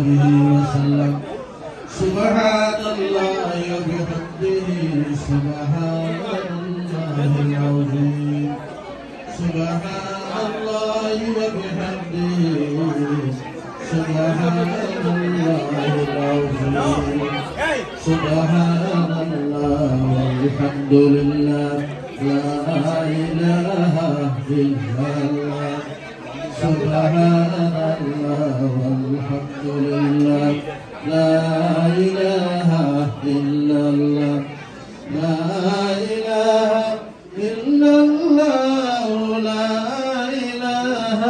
وصحبه وسلم سبحان الله وبحمده سبحان الله العظيم سبحان الله وبحمده سبحان الله العظيم سبحان الله والحمد لله لا إله إلا الله سبحان الله والحمد لله لا إله إلا الله لا إله إلا الله لا إله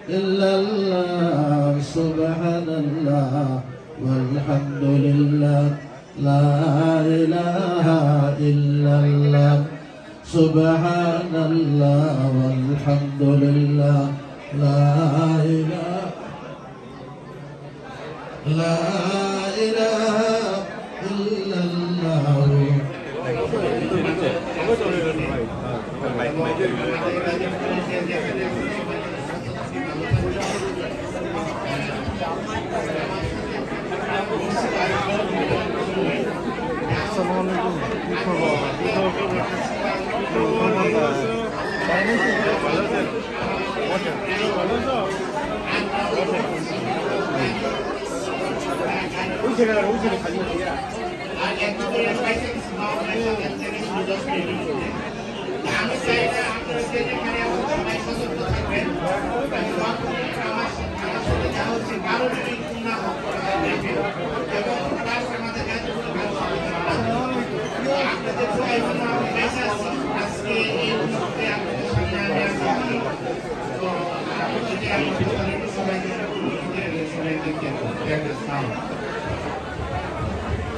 إلا الله سبحان الله والحمد لله لا إله إلا الله سبحان الله والحمد لله لا إله إلا الله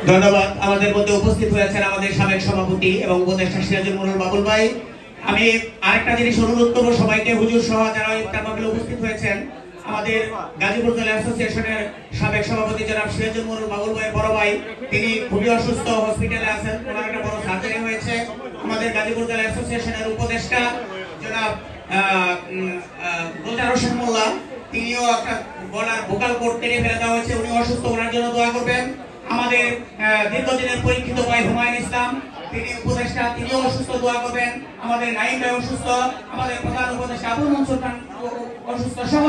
ধন্যবাদ। আমাদের মধ্যে উপস্থিত হয়েছেন আমাদের সাবেক সভাপতি এবং উপদেষ্টা সিরাজুল মনির বাবুল ভাই। আমি আরেকটা জিনিস অনুরোধ করবো সবাইকে, হুজুর সহ যারা ইফতার মাহফিলে উপস্থিত হয়েছেন, আমাদের গাজীপুর জেলা অ্যাসোসিয়েশনের সাবেক সভাপতি জনাব সিরাজুল মনির বাবুল ভাই বড় ভাই, তিনি খুবই অসুস্থ, হসপিটালে আছেন, ওনার একটা বড় সার্জারি হয়েছে। আমাদের গাজীপুর জেলা অ্যাসোসিয়েশনের উপদেষ্টা জনাব গোলজার হোসেন মোল্লা, তিনিও একটা গলার ভোকাল কোড কেটে ফেলে দেওয়া হয়েছে, উনি অসুস্থ, ওনার জন্য দোয়া করবেন। আমাদের দীর্ঘদিনের পরীক্ষিত ভাই হুমায়ুন ইসলাম, তিনি উপদেষ্টা, তিনিও অসুস্থ, দোয়া করবেন। আমাদের নাইম ভাই অসুস্থ, আমাদের প্রধান উপদেষ্টা আবুল মনসুর খান অসুস্থ সহ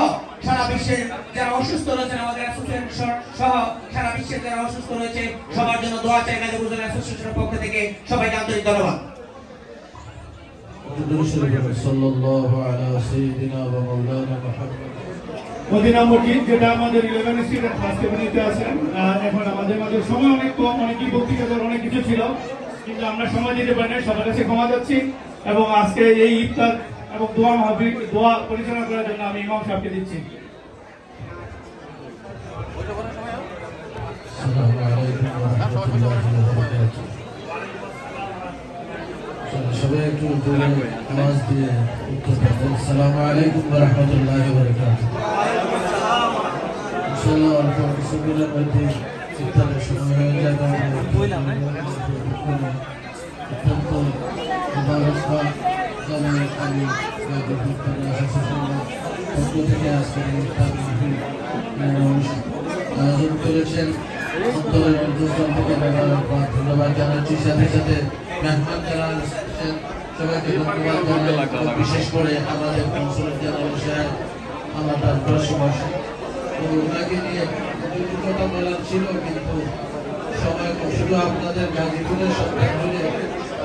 সারা বিশ্বের যারা অসুস্থ রয়েছেন, আমাদের অ্যাসোসিয়েশন সহ সারা বিশ্বের যারা অসুস্থ রয়েছে, সবার জন্য দোয়া চাই গাজীপুর জেলা অ্যাসোসিয়েশনের পক্ষ থেকে। সবাইকে আন্তরিক ধন্যবাদ। মদিনা মসজিদ, যেটা আমাদের 11 স্ট্রিটের ফার্স্ট এভিনিউতে আছে। এখন আমাদের মাঝে সময় অনেক কম, অনেকই বক্তৃতার অনেক কিছু ছিল, কিন্তু আমরা সময় দিতে পারি না, সবার কাছে ক্ষমা যাচ্ছি। এবং আজকে এই ইফতার এবং দোয়া মাহফিল, দোয়া পরিচালনা করার জন্য আমি ইমাম সাহেবকে দিচ্ছি। সবাই একটু আওয়াজ দিয়ে আসসালামু আলাইকুম ওয়া রাহমাতুল্লাহি ওয়া বারাকাতুহু। ইনশাআল্লাহ অল্প কিছুদিনের মধ্যে ইফতারের সময় হয়ে যাবে। অত্যন্ত মুবারকবাদ জানাই আমি গাজীপুর জেলা অ্যাসোসিয়েশনের পক্ষ থেকে আজকে ইফতার মাহফিল আয়োজন করেছেন। অন্তরের অন্তঃস্থল থেকে ধন্যবাদ জানাচ্ছি। সাথে সাথে মেহমান যারা আসছেন সবাইকে ধন্যবাদ জানাই, বিশেষ করে আমাদের কনসুলেট জেনারেল সাহেব, আমার প্রশাসক, ওনাকে নিয়ে দুটো কথা বলার ছিল, কিন্তু সময় শুধু আপনাদের গাজীপুরের সন্তান হলে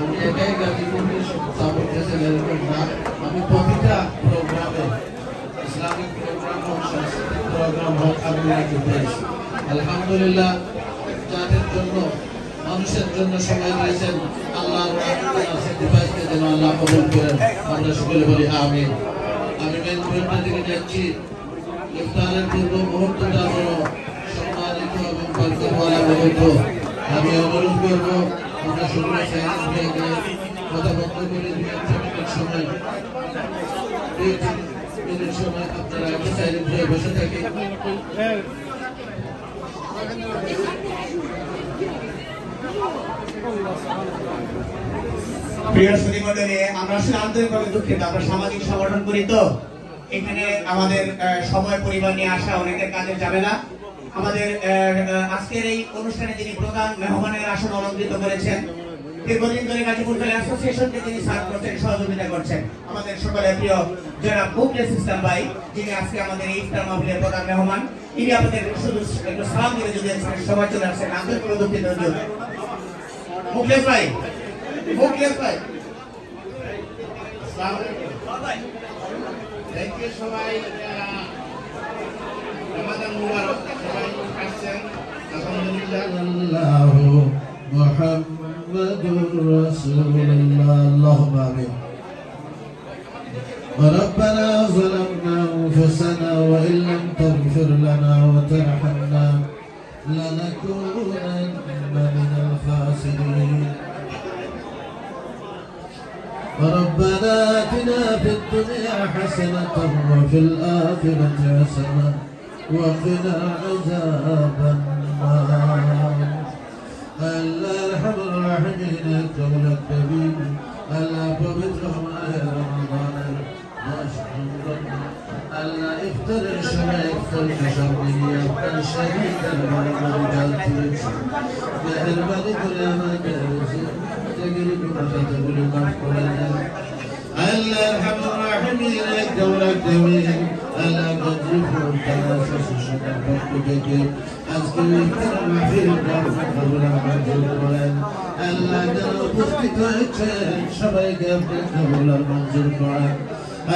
উনি একাই গাজীপুরের সাপোর্ট দিয়েছেন এরকম না। আমি প্রতিটা প্রোগ্রামে, ইসলামিক প্রোগ্রাম হোক, সাংস্কৃতিক প্রোগ্রাম হোক, আমি ওনাকে পেয়েছি। আলহামদুলিল্লাহ, যাদের জন্য, মানুষের জন্য সময় দিয়েছেন, আল্লাহ স্যাক্রিফাইসকে যেন আল্লাহ কবুল করেন, আমরা সকলে বলি আমিন। আমি মেন পয়েন্টের দিকে যাচ্ছি। ইফতারের পূর্ব মুহূর্তটা বড় সম্মানিত এবং বরকতওয়ালা মুহূর্ত। আমি অনুরোধ করব আমরা সকলে সাইলেন্স হয়ে গিয়ে কথা বন্ধ করে 2-3 সময় আপনারা একটু সাইলেন্ট হয়ে বসে থাকি। প্রিয় সুধীমণ্ডলী, আমরা আসলে আন্তরিকভাবে দুঃখিত, আমরা সামাজিক সংগঠন করি তো এখানে আমাদের সময় পরিবার নিয়ে আসা অনেকের কাজে যাবে না। আমাদের আজকের এই অনুষ্ঠানে যিনি প্রধান মেহমানের আসন অলঙ্কৃত করেছেন, দীর্ঘদিন ধরে গাজীপুর জেলা অ্যাসোসিয়েশনকে যিনি সার্ভ করছেন, সহযোগিতা করছেন, আমাদের সকলের প্রিয় জনাব মুখলেস ইসলাম ভাই, যিনি আজকে আমাদের এই ইফতার মাহফিলের প্রধান মেহমান। ইনি আমাদের শুধু একটু সালাম দিয়ে যদি সবাই চলে আসছেন, আন্তরিক দুঃখিত জন্য। মুখলেস ভাই, মুখলেস ভাই, থ্যাংক ইউ সবাই। রমাদান মুবারক, সবাই আসছেন আলহামদুলিল্লাহ। মুহাম্মাদুর রাসূলুল্লাহ, আল্লাহুম্মা আমিন। ربنا ظلمنا أنفسنا وإن لم تغفر لنا وترحمنا لنكونن من الخاسرين. ربنا آتنا في الدنيا حسنة وفي الآخرة حسنة وقنا عذاب النار. الله أرحم الراحمين الكون الكبير، الله پوتر ہمارے رمضان الله افطر شمع افطر شمعی افطر شهید المرمى جالتیش مهربانی کنی آمده رسی تگیری کنی تگیری مفکرانه. الله أرحم الراحمين الكون الكبير، الله قدر فرطانس شمع فكتك أذكر افطر محفل قبل منزل قرآن. الله جل بسكتك شبيك افطر قبل منزل قرآن.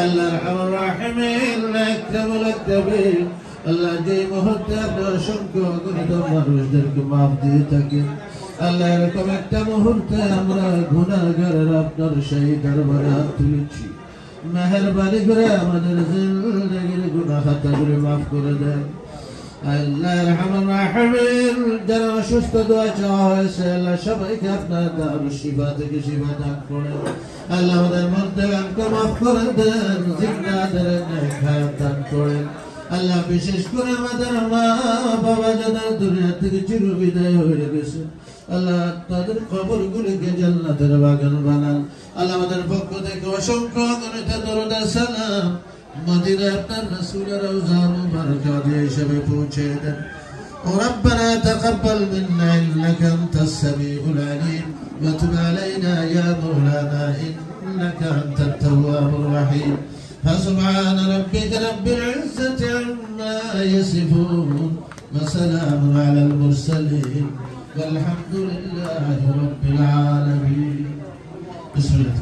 الله أرحم الراحمين الكون الكبير، الله جي মুহূর্তে আপনার অসংখ্য অগণিত মানুষদেরকে মাফ দিয়ে থাকেন। আল্লাহ এরকম একটা মুহূর্তে আমরা গুনাহগারের আপনার সেই দরবারে হাত তুলেছি, মেহেরবানি করে আমাদের জিন্দেগির গুনাহ খাতাগুলো মাফ করে দেন। আল্লাহ আরহামুর রাহিমিন, যারা অসুস্থ দোয়া চাওয়া হয়েছে আল্লাহ সবাইকে আপনার দারুল শিফা থেকে শিফা দান করেন। আল্লাহ আমাদের মধ্যে গানকে মাফ করে দেন, জিন্দাদের নেক হায়াত দান করেন। আল্লাহ বিশেষ করে আমাদের মা বাবা যাদের দুনিয়া থেকে চির বিদায় হয়ে গেছে, আল্লাহ তাদের কবরগুলিকে জান্নাতের বাগান বানান। আল্লাহ আমাদের পক্ষ থেকে অসংখ্য অগণিত দরুদ ও সালাম মদিনায় আপনার রাসূলের রওজা মুবারকা দিয়ে হিসেবে পৌঁছে দেন। ربنا تقبل منا إنك أنت السميع العليم وتب علينا يا مولانا إنك أنت التواب الرحيم. فسبحان ربك رب العزة عما يصفون وسلام على المرسلين والحمد لله رب العالمين. بسم الله.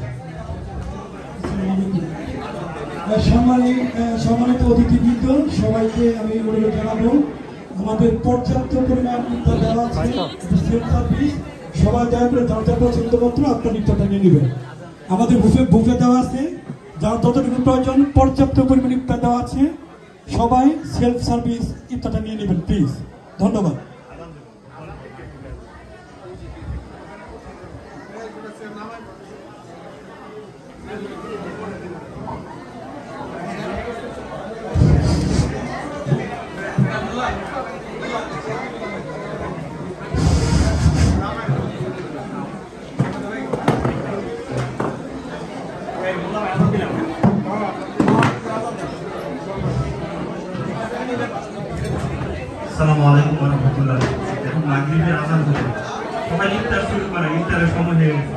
সম্মানিত অতিথিবৃন্দ, সবাইকে আমি অনুরোধ জানাবো, আমাদের পর্যাপ্ত পরিমাণ ইফতার দেওয়া আছে, সবাই দয়া করে যার যার পছন্দ মতো আপনার ইফতারটা নিয়ে নেবেন। আমাদের বুফে দেওয়া আছে, যার যতটুকু প্রয়োজন পর্যাপ্ত পরিমাণ ইফতার দেওয়া আছে, সবাই সেলফ সার্ভিস ইফতারটা নিয়ে নেবেন প্লিজ। ধন্যবাদ। আসসালামু আলাইকুম ওয়া রাহমাতুল্লাহ। এখন মাগরিবের আযান হবে, সবাই ইফতার শুরু করে, ইফতারের সময় হয়ে গেছে।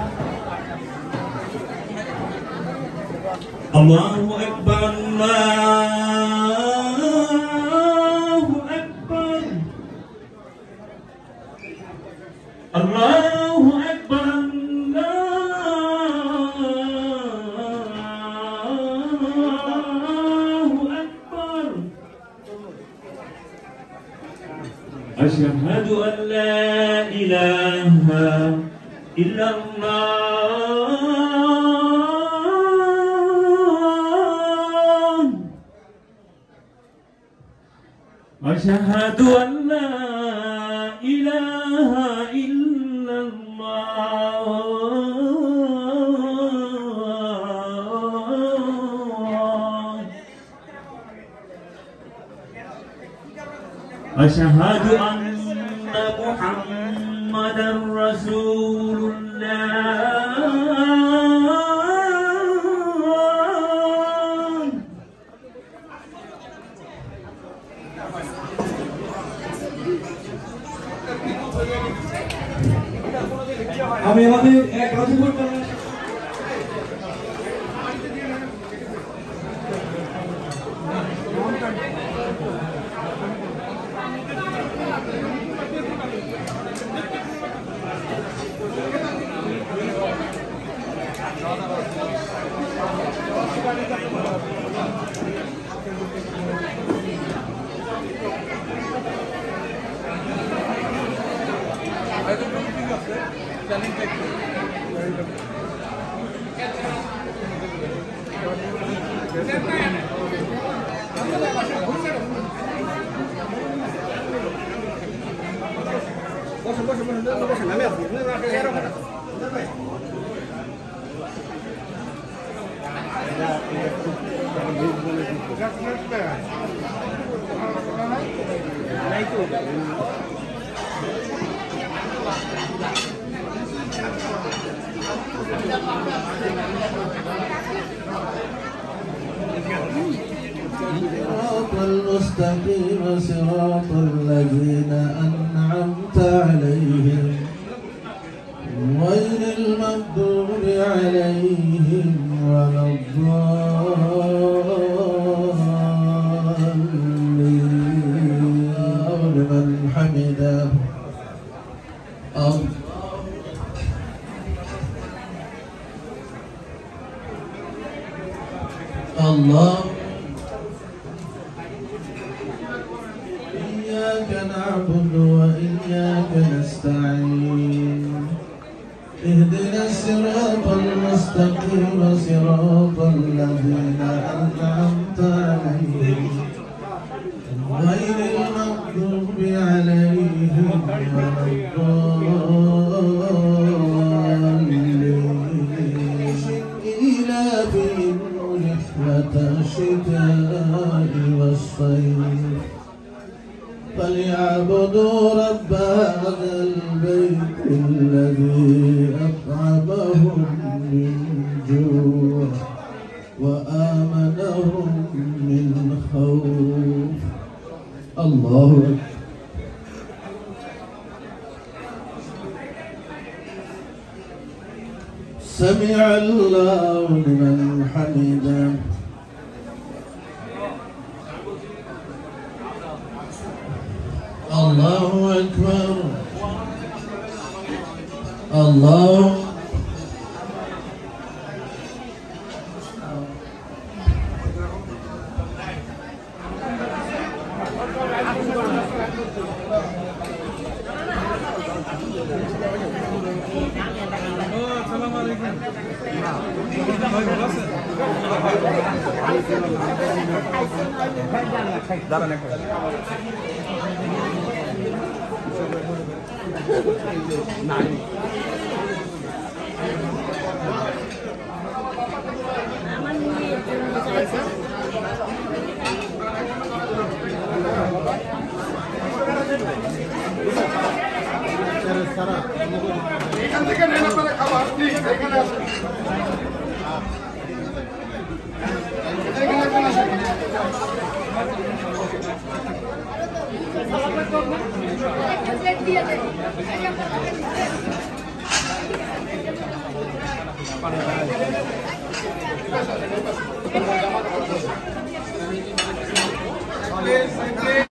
আল্লাহু আকবার, আল্লাহু আকবার, আল্লাহু আকবার, আল্লাহু আকবার। أشهد أن لا إله إلا الله، أشهد أن لا إله إلا الله، أشهد أن محمدا رسول الله، আমি আমাদের এক গাজীপুর صراط المستقيم صراط الذين أنعمت عليهم غير المغضوب عليهم ولا الضالين لمن حمده الله إياك نعبد وإياك نستعين اهدنا الصراط المستقيم صراط الذين أنعمت عليهم غير المغضوب عليهم ولا الضالين إيلافهم رحلة الشتاء والصيف فليعبدوا رب هذا البيت الذي أطعمهم من جوع وآمنهم من خوف. الله أكبر. سمع الله لمن حمده. الله أكبر. الله এখান থেকে নেনা করে খাবার প্লিজ এখানে আসুন